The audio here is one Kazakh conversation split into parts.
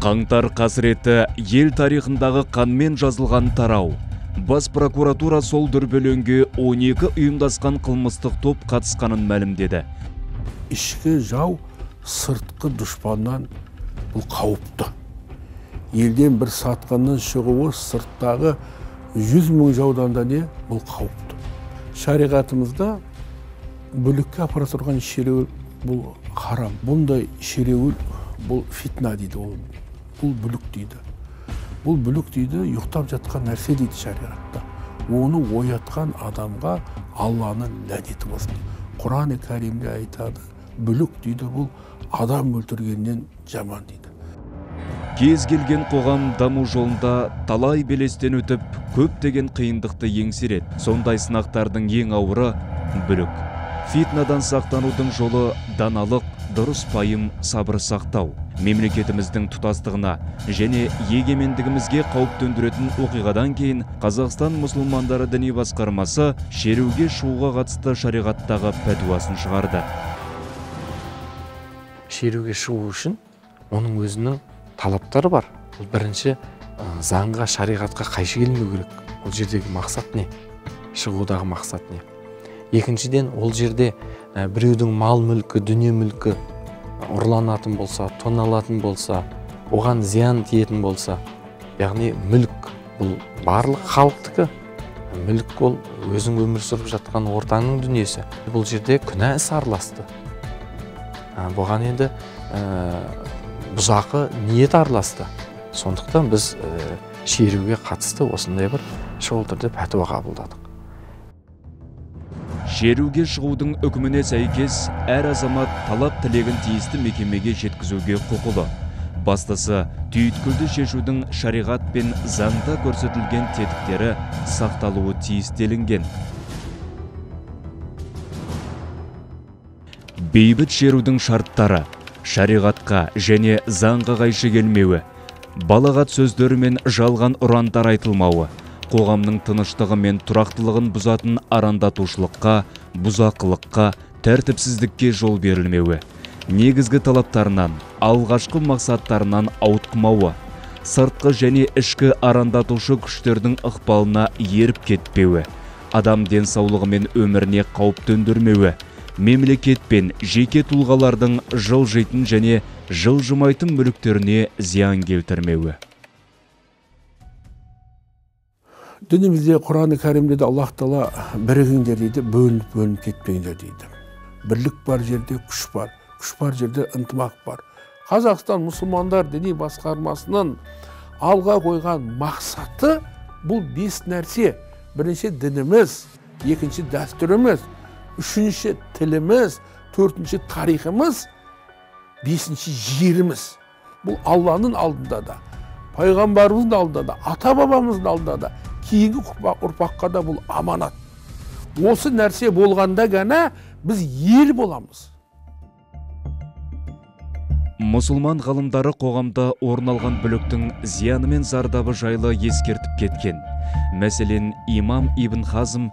Қаңтар қасіреті ел тарихындағы қанмен жазылған тарау. Бас прокуратура сол дүрбелеңге 12 ұйымдасқан қылмыстық топ қатысқанын мәлімдеді. Ішкі жау сыртқы дұшпаннан бұл қауіпті. Елден бір сатқаннан шығуы сырттағы 100 мың жаудан да не бұл қауіпті. Шариғатымызда бүлікке апара тұрған шеруіл бұл харам. Бұндай шеруіл бұл фитна дейді, бұл бүлік дейді. Бұл бүлік дейді, ұйықтап жатқан нәрсе дейді шариғатта. Оны оятқан адамға Алланың ләнеті болсын. Құран-ы Кәримде айтады, бүлік дейді, бұл адам өлтіргеннен жаман дейді. Кез келген қоғам даму жолында талай белестен өтіп, көптеген қиындықты еңсереді. Сондай сынақтардың ең ауыры бүлік. Фитнадан сақтанудың жолы даналық, дұрыс пайым, сабыр сақтау. Мемлекетіміздің тұтастығына және егемендігімізге қауіп төндіретін оқиғадан кейін Қазақстан мұсылмандары діни басқармасы шеруге шығуға қатысты шариғаттағы пәтуасын шығарды. Шеруге шығу үшін оның өзінің талаптары бар. Бұл бірінші заңға, шариғатқа қайшы келмеу керек. Ол жердегі мақсат не? Шығудағы мақсат не? Екіншіден, ол жерде біреудің мал мүлкі, дүние мүлкі ұрланатын болса, тоналатын болса, оған зиян тиетін болса, яғни мүлік бұл барлық халықтікі. Мүлік ол өзің өмір сүріп жатқан ортаның дүниесі. Бұл жерде күнә іс араласты. Бұған енді бұзақы ниет араласты. Сондықтан біз шеруге қатысты осындай бір шұғыл түрде пәтуа қабылдадық. Шеруге шығудың үкіміне сәйкес әр азамат талап тілегін тиісті мекемеге жеткізуге құқылы. Бастысы, түйткілді шешудің шариғат пен заңда көрсетілген тетіктері сақталуы тиіс делінген. Бейбіт шерудің шарттары, шариғатқа және заңға қайшы келмеуі, балағат сөздері мен жалған ұрандар айтылмауы, қоғамның тыныштығы мен тұрақтылығын бұзатын арандатушылыққа, бұзақылыққа, тәртіпсіздікке жол берілмеуі, негізгі талаптарынан, алғашқы мақсаттарынан ауытқымауы, сыртқы және ішкі арандатушы күштердің ықпалына еріп кетпеуі, адам денсаулығы мен өміріне қауіп төндірмеуі, мемлекет пен жеке тұлғалардың жылжитын және жылжымайтын мүліктеріне зиян келтірмеуі. Дінімізде Құран-ы Кәримде Аллах Тағала бірігіңдер дейді, бөлініп кетпеңдер дейді. Бірлік бар жерде күш бар, күш бар жерде ынтымақ бар. Қазақстан мұсылмандар діни басқармасының алға қойған мақсаты бұл 5 нәрсе. Бірінші дініміз, екінші дәстүріміз, үшінші тіліміз, төртінші тарихымыз, бесінші жеріміз. Бұл Алланың алдында да, пайғамбарымыздың алдында да, ата-бабамыздың алдында да, кейінгі ұрпаққа да бұл аманат. Осы нәрсе болғанда ғана біз ел боламыз. Мұсылман ғалымдары қоғамда орын алған бүліктің зияны мен зардабы жайлы ескертіп кеткен. Мәселен, имам Ибн Хазм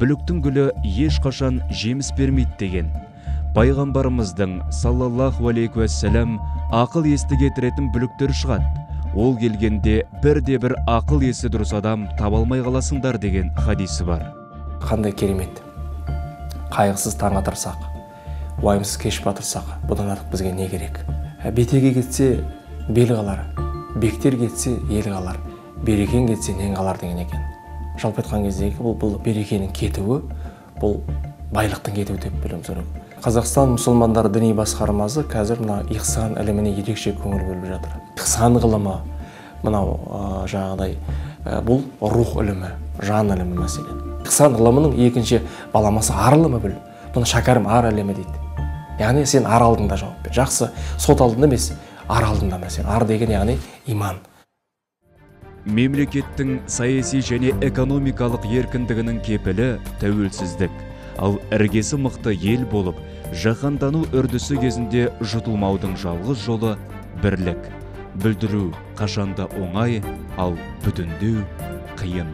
бүліктің гүлі ешқашан жеміс бермейді деген. Пайғамбарымыздың саллаллаху алейхи уассалам ақыл есті кетіретін бүліктер шығады. Ол келгенде бірде-бір ақыл есі дұрыс адам табалмай қаласыңдар деген хадисі бар. Қандай керемет. Қайғысыз таң атырсақ, уайымсыз кеш батырсақ, бұдан артық бізге не керек? Бетеге кетсе бел қалар, бектер кетсе ел қалар, берекең кетсе нең қалар деген екен. Жалпы айтқан кездегі бұл берекенің кетуі, бұл байлықтың кетуі деп білуіміз керек. Қазақстан мұсылмандары діни басқармасы қазір мына ихсан іліміне ерекше көңіл бөліп жатыр. Ихсан ғылымы, мынау жаңағыдай бұл рух ілімі, жан ілімі мәселен. Ихсан ғылымының екінші баламасы ар ілімі біл. Бұны шәкәрім ар ілімі дейді. Яғни сен ар алдында жауап бер. Жақсы, сот алдында емес, ар алдында мәселен. Ар деген яғни иман. Мемлекеттің саяси және экономикалық еркіндігінің кепілі тәуелсіздік. Ал іргесі мықты ел болып, жаһандану үрдісі кезінде жұтылмаудың жалғыз жолы бірлік. Бүлдіру қашанда оңай, ал бүтіндеу қиын.